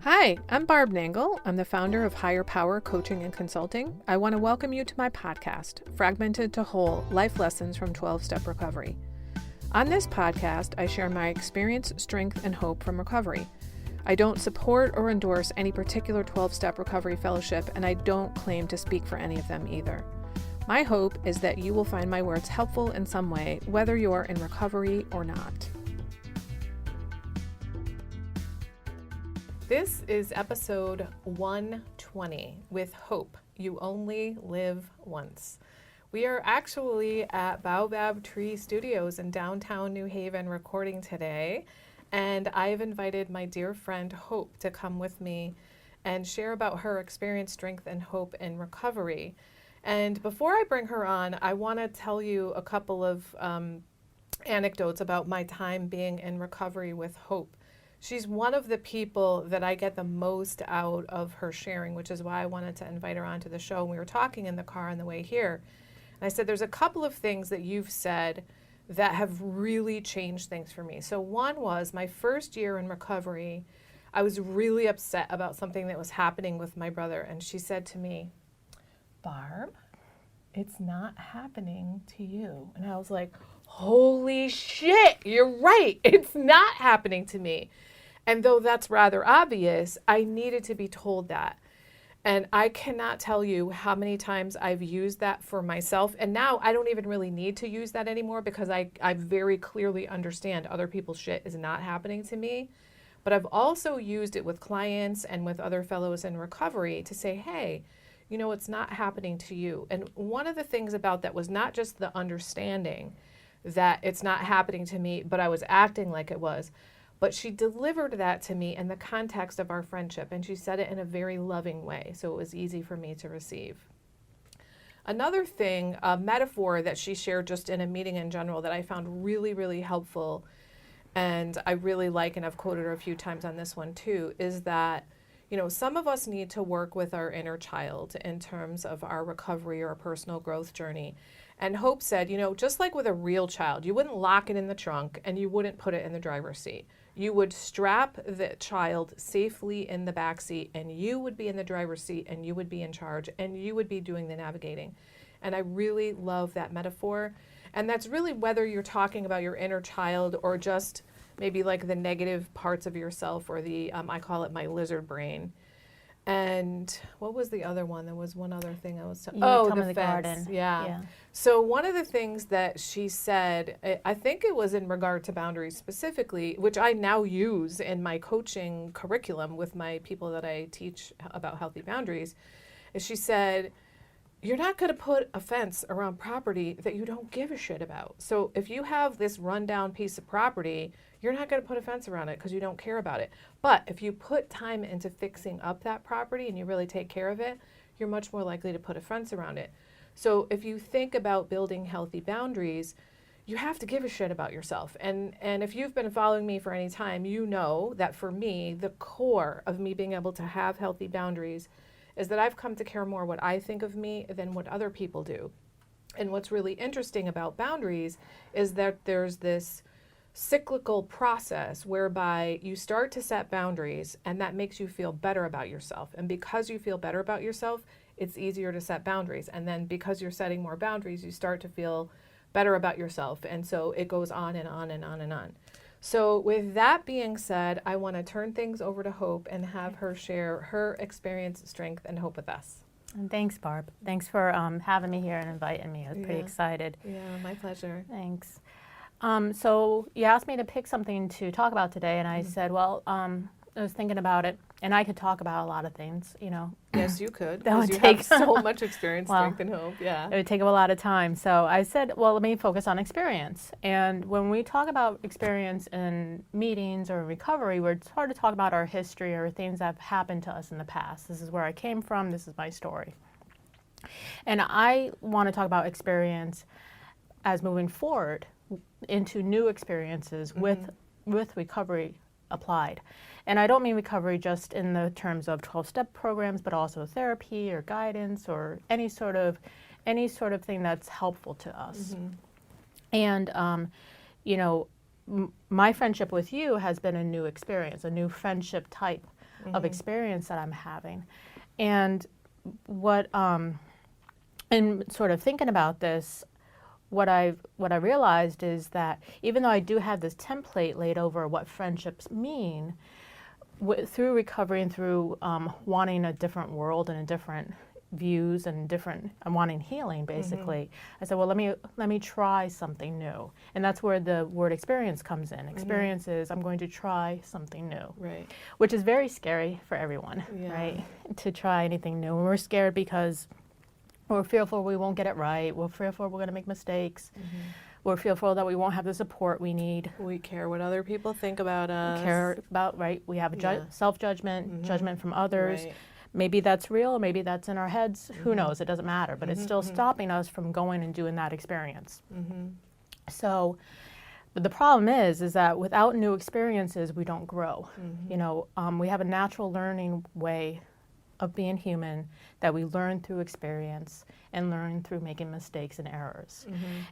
Hi, I'm Barb Nangle. I'm the founder of Higher Power Coaching and Consulting. I want to welcome you to my podcast, Fragmented to Whole: Life Lessons from 12-Step Recovery. On this podcast, I share my experience, strength, and hope from recovery. I don't support or endorse any particular 12-step recovery fellowship, and I don't claim to speak for any of them either. My hope is that you will find my words helpful in some way, whether you're in recovery or not. This is episode 120 with Hope. You only live once. We are actually at Baobab Tree Studios in downtown New Haven recording today, and I've invited my dear friend Hope to come with me and share about her experience, strength, and hope in recovery. And before I bring her on, I want to tell you a couple of anecdotes about my time being in recovery with Hope. She's one of the people that I get the most out of her sharing, which is why I wanted to invite her onto the show. And we were talking in the car on the way here. And I said, there's a couple of things that you've said that have really changed things for me. So one was my first year in recovery, I was really upset about something that was happening with my brother. And she said to me, Barb, it's not happening to you. And I was like, holy shit, you're right. It's not happening to me. And though that's rather obvious, I needed to be told that. And I cannot tell you how many times I've used that for myself. And now I don't even really need to use that anymore because I very clearly understand other people's shit is not happening to me. But I've also used it with clients and with other fellows in recovery to say, hey, you know, it's not happening to you. And one of the things about that was not just the understanding that it's not happening to me, but I was acting like it was. But she delivered that to me in the context of our friendship, and she said it in a very loving way, so it was easy for me to receive. Another thing, a metaphor that she shared just in a meeting in general that I found really, really helpful, and I really like, and I've quoted her a few times on this one too, is that, you know, some of us need to work with our inner child in terms of our recovery or personal growth journey. And Hope said, you know, just like with a real child, you wouldn't lock it in the trunk and you wouldn't put it in the driver's seat. You would strap the child safely in the back seat and you would be in the driver's seat and you would be in charge and you would be doing the navigating. And I really love that metaphor. And that's really whether you're talking about your inner child or just maybe like the negative parts of yourself or the, I call it my lizard brain. And what was the other one? There was one other thing I was talking about. Oh, the fence. Garden. Yeah. So one of the things that she said, I think it was in regard to boundaries specifically, which I now use in my coaching curriculum with my people that I teach about healthy boundaries, is she said, you're not going to put a fence around property that you don't give a shit about. So if you have this rundown piece of property, you're not going to put a fence around it because you don't care about it. But if you put time into fixing up that property and you really take care of it, you're much more likely to put a fence around it. So if you think about building healthy boundaries, you have to give a shit about yourself. And if you've been following me for any time, you know that for me, the core of me being able to have healthy boundaries is that I've come to care more what I think of me than what other people do. And what's really interesting about boundaries is that there's this cyclical process whereby you start to set boundaries and that makes you feel better about yourself. And because you feel better about yourself, it's easier to set boundaries. And then because you're setting more boundaries, you start to feel better about yourself. And so it goes on and on and on and on. So with that being said, I want to turn things over to Hope and have her share her experience, strength, and hope with us. And thanks, Barb. Thanks for having me here and inviting me. I was pretty excited. Yeah, my pleasure. Thanks. So you asked me to pick something to talk about today, and I said, well, I was thinking about it, and I could talk about a lot of things, you know. Yes, you could. That would you take have so much experience, strength, and hope. Yeah. It would take up a lot of time. So I said, well, let me focus on experience. And when we talk about experience in meetings or recovery, it's hard to talk about our history or things that have happened to us in the past. This is where I came from. This is my story. And I want to talk about experience as moving forward into new experiences with recovery applied. And I don't mean recovery just in the terms of 12-step programs, but also therapy or guidance or any sort of thing that's helpful to us. And you know, my friendship with you has been a new experience, a new friendship type. of experience that I'm having. And what, in sort of thinking about this, what I realized is that even though I do have this template laid over what friendships mean, through recovery and through wanting a different world and a different views and wanting healing, basically, I said, well, let me try something new, and that's where the word experience comes in. Experience is I'm going to try something new, Right. which is very scary for everyone, right? To try anything new, and we're scared because we're fearful we won't get it right. We're fearful we're going to make mistakes. We're fearful that we won't have the support we need. We care what other people think about us. Care about, right? We have a self-judgment, judgment from others. Right. Maybe that's real, maybe that's in our heads. Who knows? It doesn't matter, but it's still stopping us from going and doing that experience. So, but the problem is that without new experiences, we don't grow. You know, we have a natural learning way of being human that we learn through experience and learn through making mistakes and errors.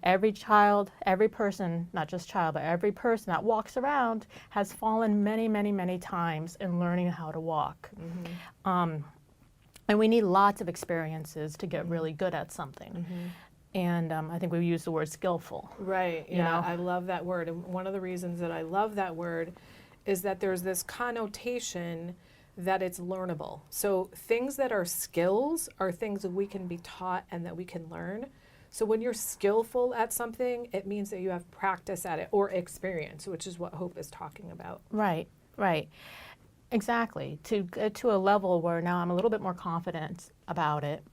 Every child, every person, not just child, but every person that walks around has fallen many, many, many times in learning how to walk. And we need lots of experiences to get really good at something. And I think we use the word skillful. Right, you yeah, know? I love that word. And one of the reasons that I love that word is that there's this connotation that it's learnable. So things that are skills are things that we can be taught and that we can learn. So when you're skillful at something, it means that you have practice at it or experience, which is what Hope is talking about. Right, right. Exactly. To get to a level where now I'm a little bit more confident about it,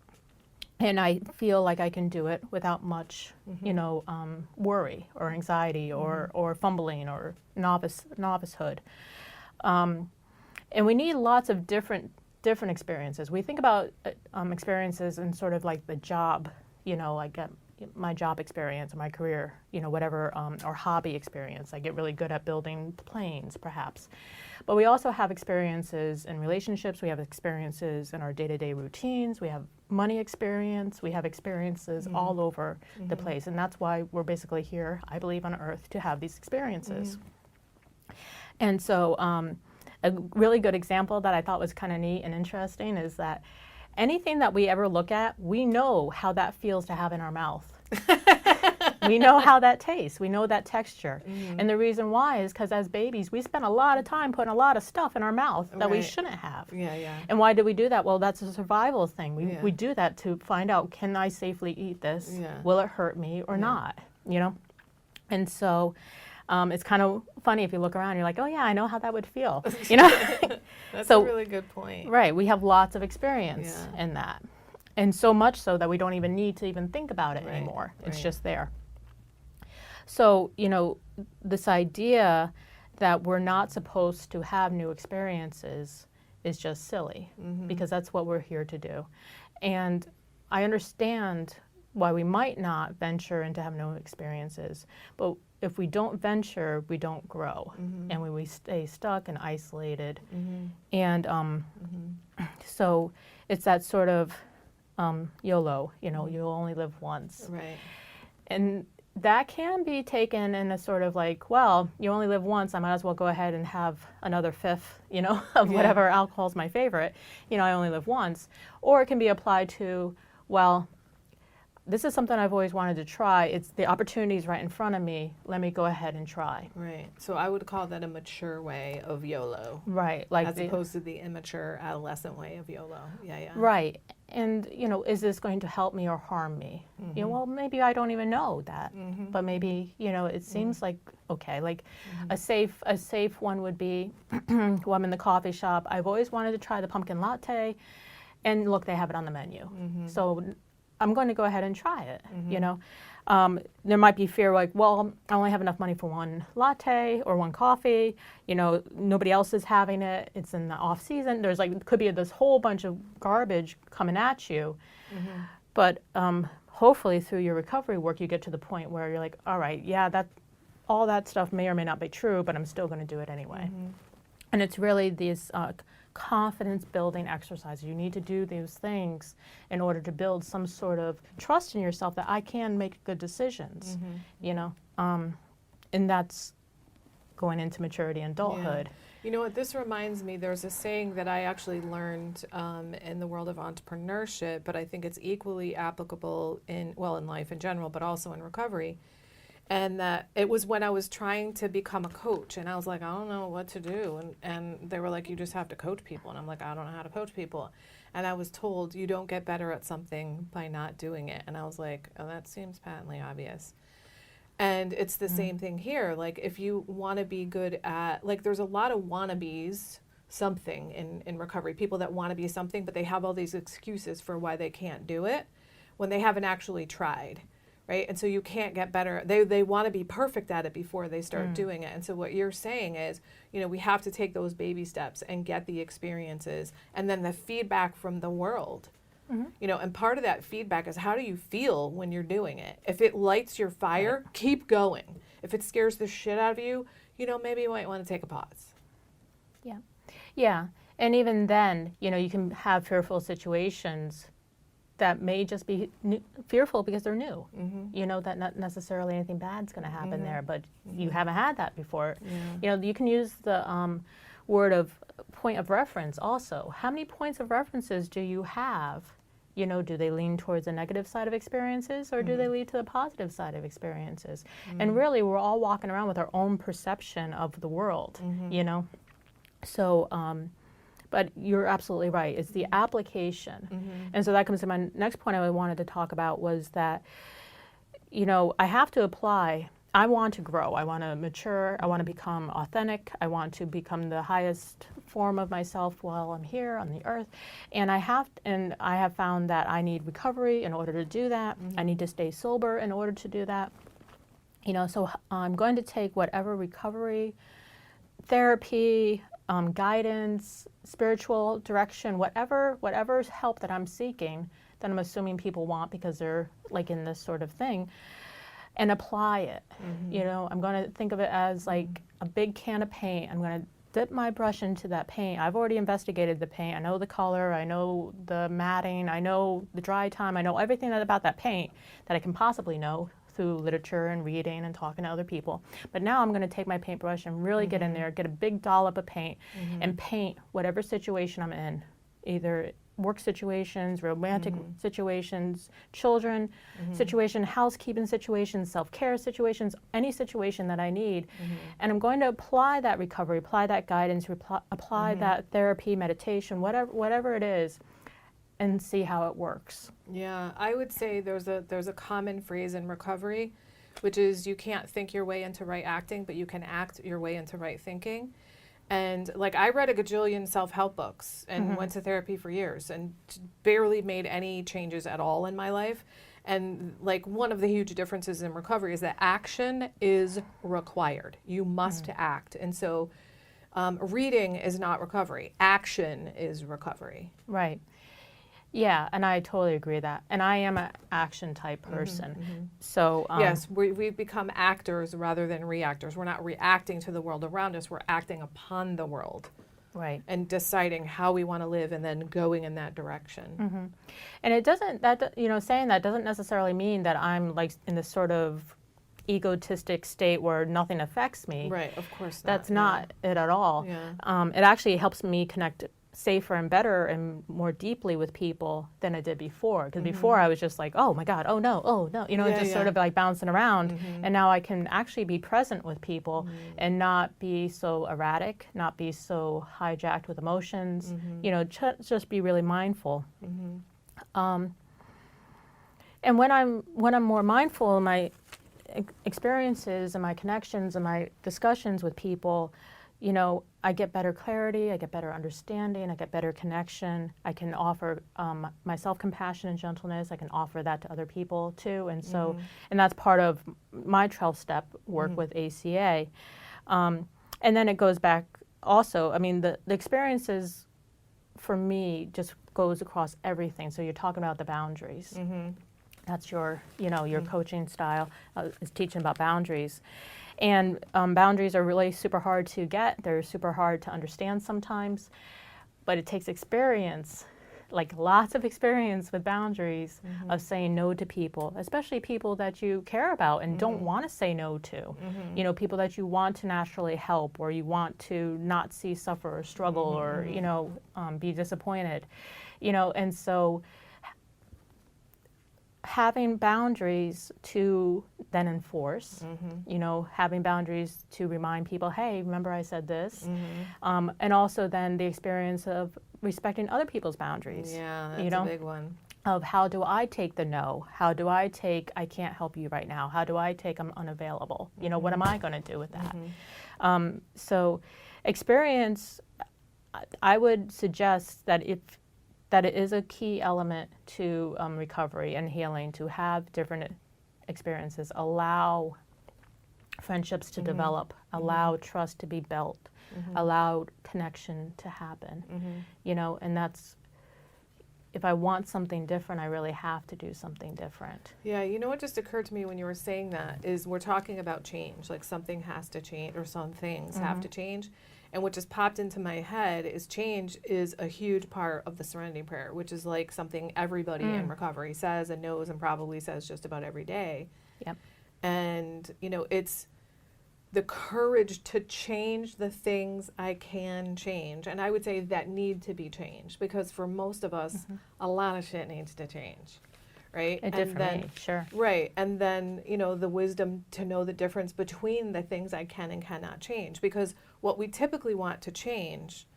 and I feel like I can do it without much, you know, worry or anxiety or fumbling or novicehood. And we need lots of different experiences. We think about experiences in sort of like the job, you know, like my job experience, or my career, you know, whatever, or hobby experience. I get really good at building planes, perhaps. But we also have experiences in relationships. We have experiences in our day-to-day routines. We have money experience. We have experiences all over the place. And that's why we're basically here, I believe, on Earth to have these experiences. And so a really good example that I thought was kind of neat and interesting is that anything that we ever look at, we know how that feels to have in our mouth. We know how that tastes. We know that texture. And the reason why is because as babies, we spend a lot of time putting a lot of stuff in our mouth that we shouldn't have. Yeah, yeah. And why do we do that? Well, that's a survival thing. We do that to find out, can I safely eat this? Will it hurt me or not? You know? And so it's kind of funny if you look around, you're like, oh yeah, I know how that would feel. You know? That's So- a really good point. Right, we have lots of experience in that. And so much so that we don't even need to even think about it anymore. It's just there. So, you know, this idea that we're not supposed to have new experiences is just silly, because that's what we're here to do. And I understand why we might not venture into have new experiences, but if we don't venture, we don't grow, and we stay stuck and isolated. And so it's that sort of YOLO, you know, you'll only live once. Right. And that can be taken in a sort of like, well, you only live once, I might as well go ahead and have another fifth, you know, of whatever alcohol's my favorite. You know, I only live once. Or it can be applied to, well, this is something I've always wanted to try. It's the opportunity's right in front of me. Let me go ahead and try. Right. So I would call that a mature way of YOLO. Right. Like as opposed to the immature adolescent way of YOLO. Yeah, yeah. Right. And, you know, is this going to help me or harm me? You know, well, maybe I don't even know that. But maybe, you know, it seems like, okay, like a safe one would be, well, I'm in the coffee shop. I've always wanted to try the pumpkin latte. And look, they have it on the menu. So I'm going to go ahead and try it, you know. There might be fear like, well, I only have enough money for one latte or one coffee. You know, nobody else is having it. It's in the off season. There's like, could be this whole bunch of garbage coming at you. But hopefully through your recovery work, you get to the point where you're like, all right, yeah, all that stuff may or may not be true, but I'm still going to do it anyway. And it's really these confidence building exercises. You need to do those things in order to build some sort of trust in yourself that I can make good decisions, you know, and that's going into maturity and adulthood. You know what, this reminds me, there's a saying that I actually learned in the world of entrepreneurship, but I think it's equally applicable in life in general, but also in recovery. And that it was when I was trying to become a coach, and I was like, I don't know what to do. And they were like, you just have to coach people. And I'm like, I don't know how to coach people. And I was told, you don't get better at something by not doing it. And I was like, oh, that seems patently obvious. And it's the same thing here. Like, if you want to be good at, like, there's a lot of wannabes something in recovery, people that want to be something, but they have all these excuses for why they can't do it when they haven't actually tried. Right? And so you can't get better. They want to be perfect at it before they start doing it. And so what you're saying is, we have to take those baby steps and get the experiences and then the feedback from the world. And part of that feedback is, how do you feel when you're doing it? If it lights your fire, keep going. If it scares the shit out of you, maybe you might want to take a pause. Yeah. Yeah. And even then, you can have fearful situations that may just be fearful because they're new. That not necessarily anything bad's going to happen there, but you haven't had that before. You can use the word of point of reference also. How many points of references do you have? Do they lean towards the negative side of experiences, or do they lead to the positive side of experiences? And really, we're all walking around with our own perception of the world, So, but you're absolutely right. It's the application. And so that comes to my next point I wanted to talk about, was that, I have to apply. I want to grow. I want to mature. I want to become authentic. I want to become the highest form of myself while I'm here on the earth. And I have found that I need recovery in order to do that. I need to stay sober in order to do that. So I'm going to take whatever recovery, therapy, guidance, spiritual direction, whatever help that I'm seeking, that I'm assuming people want because they're like in this sort of thing, and apply it. I'm going to think of it as like a big can of paint. I'm going to dip my brush into that paint. I've already investigated the paint. I know the color. I know the matting. I know the dry time. I know everything about that paint that I can possibly know through literature and reading and talking to other people. But now I'm going to take my paintbrush and really get in there, get a big dollop of paint, and paint whatever situation I'm in, either work situations, romantic situations, children situation, housekeeping situations, self-care situations, any situation that I need. And I'm going to apply that recovery, apply that guidance, apply that therapy, meditation, whatever it is, and see how it works. Yeah, I would say there's a common phrase in recovery, which is, you can't think your way into right acting, but you can act your way into right thinking. And like, I read a gajillion self-help books and went to therapy for years and barely made any changes at all in my life. And like, one of the huge differences in recovery is that action is required. You must act. And so reading is not recovery. Action is recovery. Right. Yeah, and I totally agree with that. And I am an action type person. So yes, we've become actors rather than reactors. We're not reacting to the world around us. We're acting upon the world. Right. And deciding how we want to live and then going in that direction. And it doesn't, saying that doesn't necessarily mean that I'm like in this sort of egotistic state where nothing affects me. Right, of course not. That's not it at all. Yeah. It actually helps me connect safer and better and more deeply with people than I did before. Because before I was just like, oh my God, oh no, sort of like bouncing around. And now I can actually be present with people and not be so erratic, not be so hijacked with emotions, just be really mindful. And when I'm more mindful in my experiences and my connections and my discussions with people, I get better clarity, I get better understanding, I get better connection. I can offer my self-compassion and gentleness. I can offer that to other people too. And so, and that's part of my 12-step work with ACA. And then it goes back also, I mean, the experiences for me just goes across everything. So you're talking about the boundaries. That's your, your coaching style is teaching about boundaries. And boundaries are really super hard to get. They're super hard to understand sometimes, but it takes experience like lots of experience with boundaries of saying no to people, especially people that you care about and don't want to say no to. You know, people that you want to naturally help, or you want to not see suffer or struggle or, you know, be disappointed. You know, and so having boundaries to then enforce, you know, having boundaries to remind people, hey, remember I said this? And also then the experience of respecting other people's boundaries. Yeah, that's you know, a big one. Of how do I take the no? How do I take I can't help you right now? How do I take I'm unavailable? You know, what am I going to do with that? So experience, I would suggest that that it is a key element to recovery and healing, to have different experiences, allow friendships to develop, allow trust to be built, allow connection to happen. You know, and that's, if I want something different, I really have to do something different. Yeah, you know what just occurred to me when you were saying that is we're talking about change, like something has to change or some things have to change. And what just popped into my head is change is a huge part of the Serenity Prayer, which is like something everybody in recovery says and knows and probably says just about every day. Yep. And, you know, it's the courage to change the things I can change. And I would say that need to be changed, because for most of us, a lot of shit needs to change. Right? It did for me, sure. Right. And then, you know, the wisdom to know the difference between the things I can and cannot change. Because what we typically want to change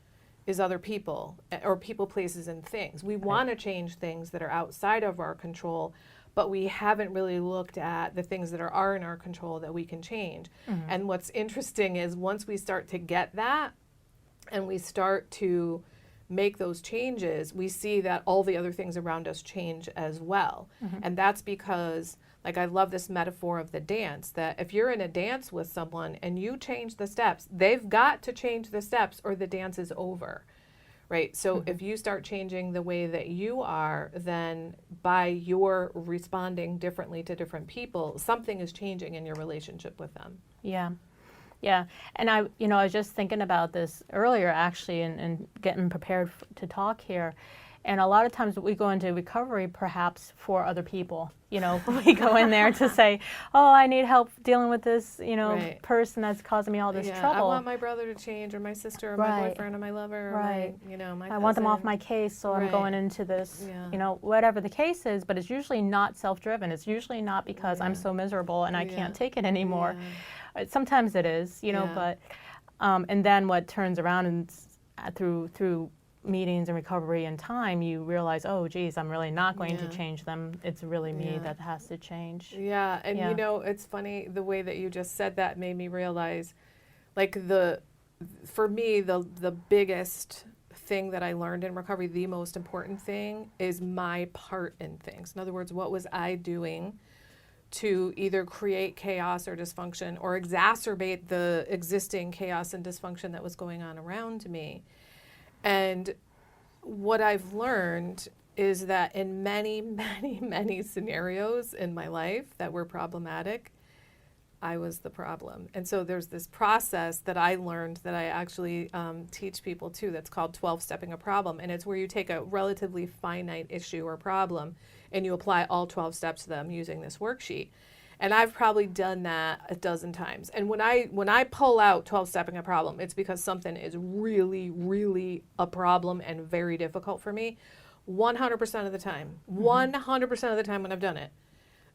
is other people or people, places, and things. We want to change things that are outside of our control, but we haven't really looked at the things that are in our control that we can change. And what's interesting is once we start to get that and we start to make those changes, we see that all the other things around us change as well. And that's because, like, I love this metaphor of the dance, that if you're in a dance with someone and you change the steps, they've got to change the steps or the dance is over. Right? So if you start changing the way that you are, then by your responding differently to different people, something is changing in your relationship with them. Yeah. Yeah, and I was just thinking about this earlier, actually, and getting prepared to talk here. And a lot of times we go into recovery perhaps for other people. You know, we go in there to say, oh, I need help dealing with this, you know, person that's causing me all this trouble. I want my brother to change, or my sister, or my boyfriend, or my lover, or my, you know, my I cousin. want them off my case, so I'm going into this, you know, whatever the case is. But it's usually not self-driven. It's usually not because I'm so miserable and I can't take it anymore. Sometimes it is, you know, but, and then what turns around and through meetings and recovery and time, you realize, oh, geez, I'm really not going to change them. It's really me that has to change. Yeah, and you know, it's funny, the way that you just said that made me realize, like, for me, the biggest thing that I learned in recovery, the most important thing, is my part in things. In other words, what was I doing to either create chaos or dysfunction or exacerbate the existing chaos and dysfunction that was going on around me? And what I've learned is that in many, many, many scenarios in my life that were problematic, I was the problem. And so there's this process that I learned that I actually teach people too, that's called 12-stepping a problem. And it's where you take a relatively finite issue or problem and you apply all 12 steps to them using this worksheet. And I've probably done that a dozen times. And when I pull out 12-stepping a problem, it's because something is really, really a problem and very difficult for me. 100% of the time, 100% of the time when I've done it,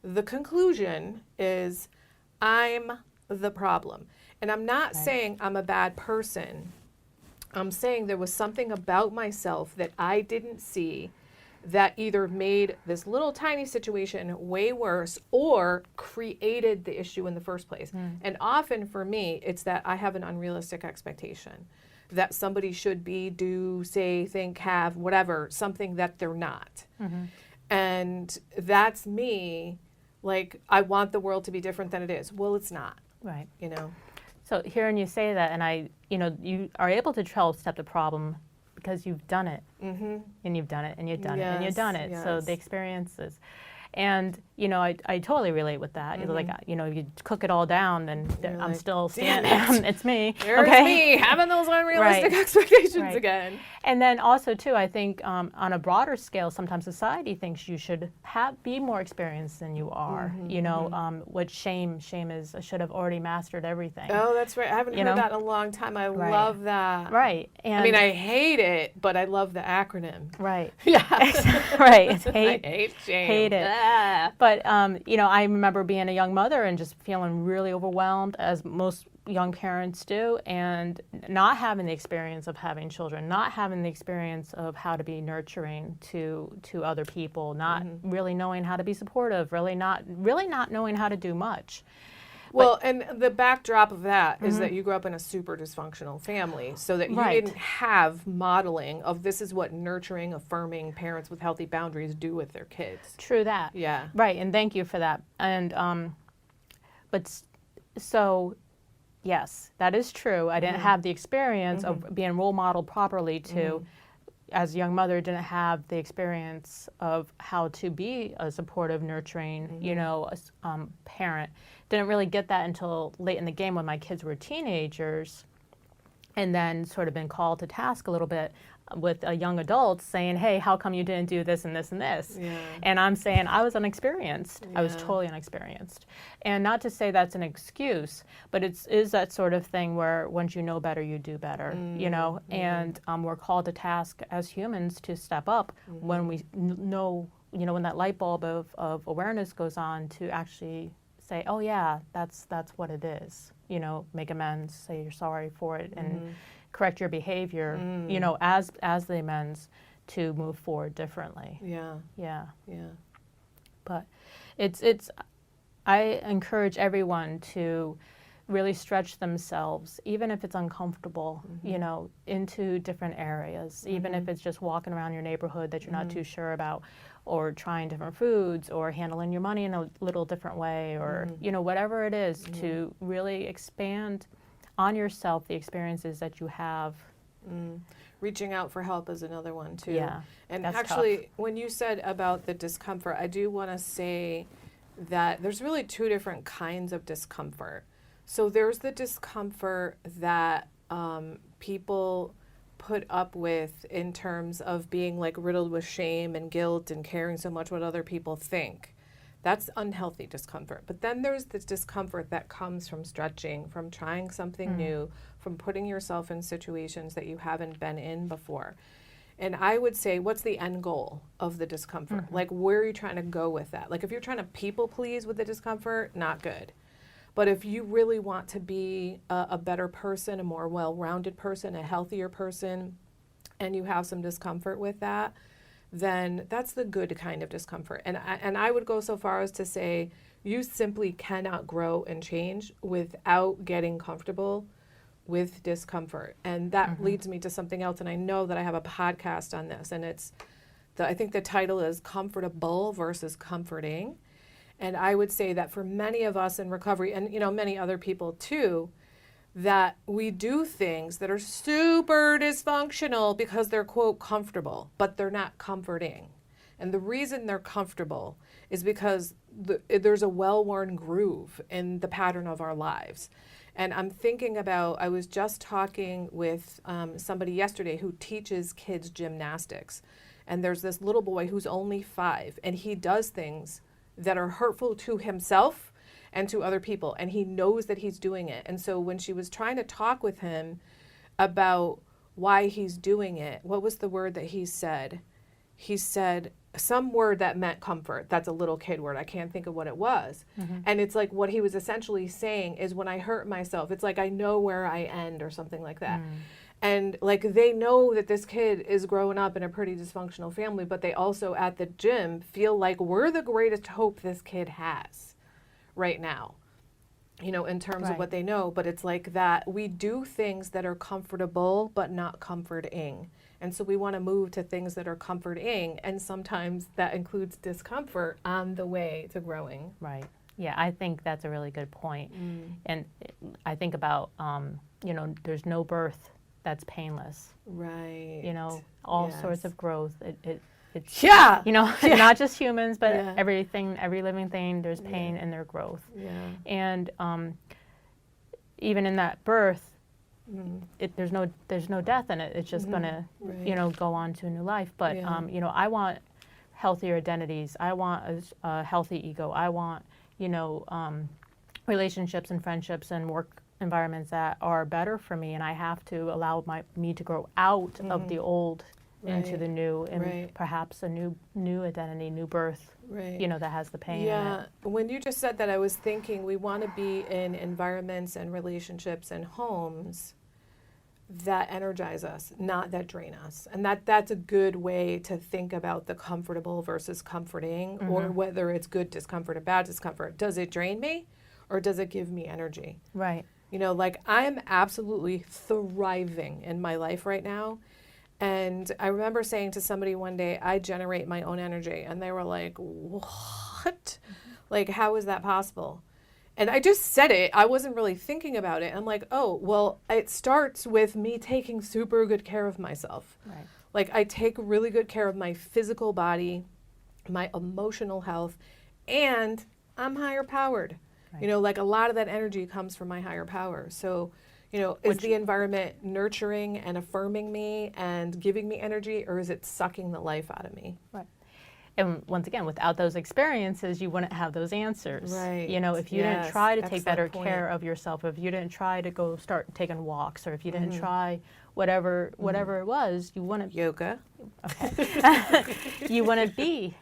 the conclusion is I'm the problem. And I'm not saying I'm a bad person. I'm saying there was something about myself that I didn't see that either made this little tiny situation way worse or created the issue in the first place. And often for me, it's that I have an unrealistic expectation that somebody should be, do, say, think, have, whatever, something that they're not. And that's me, like, I want the world to be different than it is. Well, it's not. Right. You know? So hearing you say that, and you are able to 12-step the problem because you've done it, and you've done it, and you've done it, and you've done it. So the experiences, And, you know, I totally relate with that. Like, you know, you cook it all down, then You're I'm like, still "Damn standing. It's me. There's okay? me having those unrealistic Right. expectations Right. again. And then also, too, I think on a broader scale, sometimes society thinks you should be more experienced than you are. You know, what shame is, I should have already mastered everything. Oh, that's right. I haven't You heard know? that in a long time. I Right. love that. Right. And I mean, I hate it, but I love the acronym. Right. Yeah. Right. It's I hate shame. hate it. Ah. But, you know, I remember being a young mother and just feeling really overwhelmed, as most young parents do, and not having the experience of having children, not having the experience of how to be nurturing to other people, not really knowing how to be supportive, really not knowing how to do much. Well, and the backdrop of that is that you grew up in a super dysfunctional family, so that you Right. didn't have modeling of this is what nurturing, affirming parents with healthy boundaries do with their kids. True that. Yeah. Right, and thank you for that. And so yes, that is true. I didn't have the experience of being role modeled properly to, as a young mother, didn't have the experience of how to be a supportive, nurturing, you know, parent. Didn't really get that until late in the game when my kids were teenagers, and then sort of been called to task a little bit with young adults saying, hey, how come you didn't do this and this and this? Yeah. And I'm saying I was unexperienced. I was Yeah. totally unexperienced. And not to say that's an excuse, but it is that sort of thing where once you know better, you do better, you know? And we're called to task as humans to step up when we know, you know, when that light bulb of awareness goes on, to actually say, oh yeah, that's what it is. You know, make amends, say you're sorry for it, and correct your behavior, you know, as the amends to move forward differently. Yeah. Yeah. Yeah. But it's I encourage everyone to really stretch themselves, even if it's uncomfortable, you know, into different areas, even if it's just walking around your neighborhood that you're not too sure about, or trying different foods, or handling your money in a little different way, or, you know, whatever it is, to really expand on yourself the experiences that you have. Reaching out for help is another one too. Yeah, And that's actually, tough. when you said about the discomfort, I do want to say that there's really two different kinds of discomfort. So there's the discomfort that people put up with in terms of being like riddled with shame and guilt and caring so much what other people think. That's unhealthy discomfort. But then there's this discomfort that comes from stretching, from trying something new, from putting yourself in situations that you haven't been in before. And I would say, what's the end goal of the discomfort? Like, where are you trying to go with that? Like, if you're trying to people please with the discomfort, not good. But if you really want to be a better person, a more well-rounded person, a healthier person, and you have some discomfort with that, then that's the good kind of discomfort. And I would go so far as to say you simply cannot grow and change without getting comfortable with discomfort. And that leads me to something else. And I know that I have a podcast on this, and I think the title is Comfortable versus Comforting. And I would say that for many of us in recovery, and you know, many other people too, that we do things that are super dysfunctional because they're, quote, comfortable, but they're not comforting. And the reason they're comfortable is because there's a well-worn groove in the pattern of our lives. And I'm thinking about, I was just talking with somebody yesterday who teaches kids gymnastics. And there's this little boy who's only 5, and he does things that are hurtful to himself and to other people, and he knows that he's doing it. And so when she was trying to talk with him about why he's doing it, what was the word that he said? He said some word that meant comfort. That's a little kid word. I can't think of what it was. And it's like what he was essentially saying is, when I hurt myself, it's like I know where I end, or something like that. And like, they know that this kid is growing up in a pretty dysfunctional family, but they also at the gym feel like we're the greatest hope this kid has right now, you know, in terms of what they know. But it's like that we do things that are comfortable but not comforting. And so we want to move to things that are comforting, and sometimes that includes discomfort on the way to growing. Right. Yeah, I think that's a really good point. And I think about, you know, there's no birth that's painless. Right. You know, all sorts of growth. It's, Yeah. not just humans, but Yeah. everything, every living thing, there's pain in their growth. Yeah. And even in that birth, there's no death in it. It's just gonna, Right. go on to a new life. But Yeah. I want healthier identities. I want a healthy ego. I want, relationships and friendships and work environments that are better for me, and I have to allow me to grow out of the old into Right. the new, and Right. perhaps a new identity, new birth, Right. that has the pain in Yeah. it. When you just said that, I was thinking we want to be in environments and relationships and homes that energize us, not that drain us. And that's a good way to think about the comfortable versus comforting, or whether it's good discomfort or bad discomfort. Does it drain me or does it give me energy? Right. Like I'm absolutely thriving in my life right now. And I remember saying to somebody one day, I generate my own energy. And they were like, what? Like, how is that possible? And I just said it. I wasn't really thinking about it. I'm like, oh, well, it starts with me taking super good care of myself. Right. Like, I take really good care of my physical body, my emotional health, and I'm higher powered. Right. Like a lot of that energy comes from my higher power. So, is the environment nurturing and affirming me and giving me energy, or is it sucking the life out of me? Right. And once again, without those experiences, you wouldn't have those answers. Right. If you didn't Yes. try to take Excellent better point. care of yourself, if you didn't try to go start taking walks, or if you didn't try whatever it was, you wouldn't. Yoga. Okay. you wouldn't be,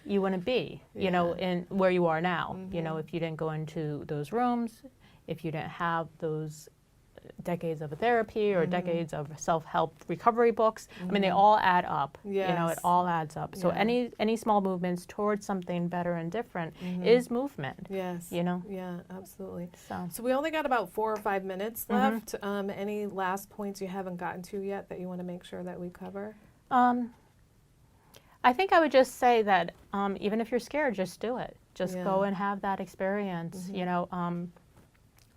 in where you are now. If you didn't go into those rooms, if you didn't have those decades of therapy or decades of self-help recovery books. I mean, they all add up. Yes. It all adds up. So Yeah. any small movements towards something better and different is movement. Yes. Yeah, absolutely. So we only got about 4 or 5 minutes left. Any last points you haven't gotten to yet that you want to make sure that we cover? I think I would just say that even if you're scared, just do it. Just Yeah. go and have that experience.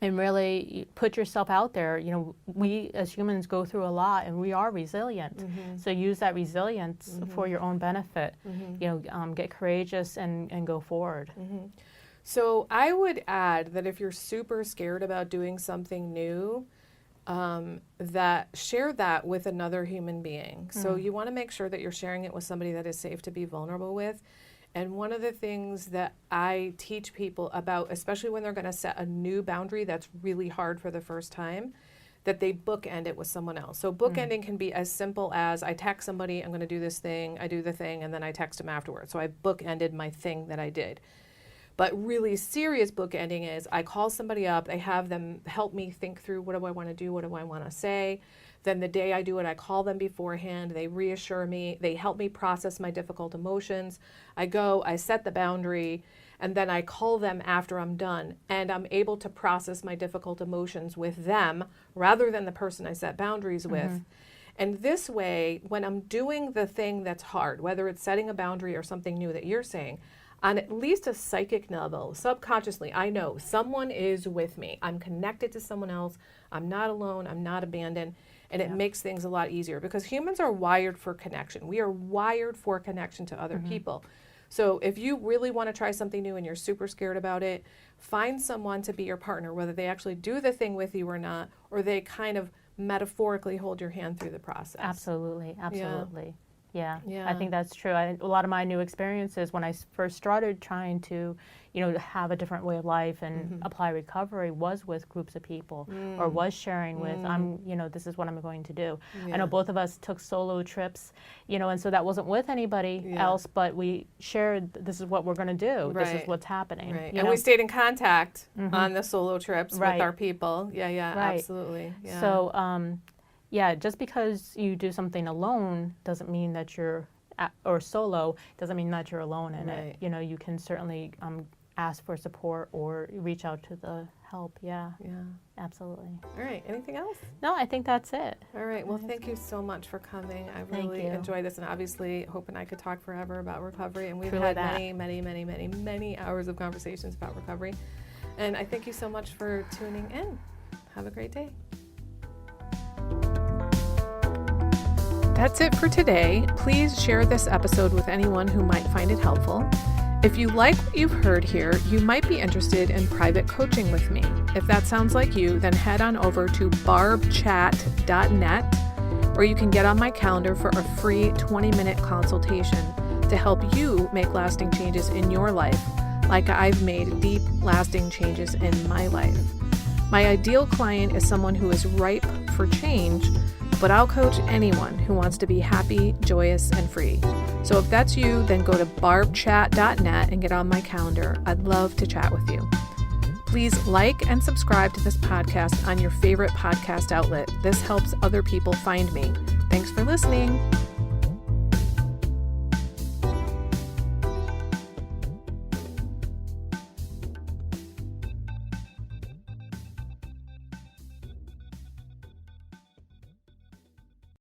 And really put yourself out there. We as humans go through a lot, and we are resilient. So use that resilience for your own benefit. Get courageous and go forward. So I would add that if you're super scared about doing something new, that share that with another human being. So you want to make sure that you're sharing it with somebody that is safe to be vulnerable with. And one of the things that I teach people about, especially when they're going to set a new boundary that's really hard for the first time, that they bookend it with someone else. So bookending can be as simple as I text somebody, I'm going to do this thing, I do the thing, and then I text them afterwards. So I bookended my thing that I did. But really serious bookending is I call somebody up, I have them help me think through what do I want to do, what do I want to say. Then the day I do it, I call them beforehand. They reassure me. They help me process my difficult emotions. I go, I set the boundary, and then I call them after I'm done. And I'm able to process my difficult emotions with them rather than the person I set boundaries with. And this way, when I'm doing the thing that's hard, whether it's setting a boundary or something new that you're saying, on at least a psychic level, subconsciously, I know someone is with me. I'm connected to someone else. I'm not alone. I'm not abandoned. And it makes things a lot easier because humans are wired for connection. We are wired for connection to other people. So if you really want to try something new and you're super scared about it, find someone to be your partner, whether they actually do the thing with you or not, or they kind of metaphorically hold your hand through the process. Absolutely. Yeah, Yeah. I think that's true. A lot of my new experiences when I first started trying to, have a different way of life and apply recovery was with groups of people or was sharing with, this is what I'm going to do. I know both of us took solo trips, and so that wasn't with anybody else, but we shared, this is what we're going to do. Right. This is what's happening. Right. And we stayed in contact on the solo trips with Right. our people. Yeah, Right. absolutely. Yeah. So, just because you do something alone doesn't mean that you're, or solo, doesn't mean that you're alone in Right. it. You can certainly ask for support or reach out to the help. Yeah, absolutely. All right. Anything else? No, I think that's it. All right. Well, thank you so much for coming. I Thank really you. enjoyed this, and obviously, Hope and I could talk forever about recovery, and we've Truly had that. many hours of conversations about recovery. And I thank you so much for tuning in. Have a great day. That's it for today. Please share this episode with anyone who might find it helpful. If you like what you've heard here, you might be interested in private coaching with me. If that sounds like you, then head on over to barbchat.net, where you can get on my calendar for a free 20-minute consultation to help you make lasting changes in your life, like I've made deep, lasting changes in my life. My ideal client is someone who is ripe for change, but I'll coach anyone who wants to be happy, joyous, and free. So if that's you, then go to barbchat.net and get on my calendar. I'd love to chat with you. Please like and subscribe to this podcast on your favorite podcast outlet. This helps other people find me. Thanks for listening.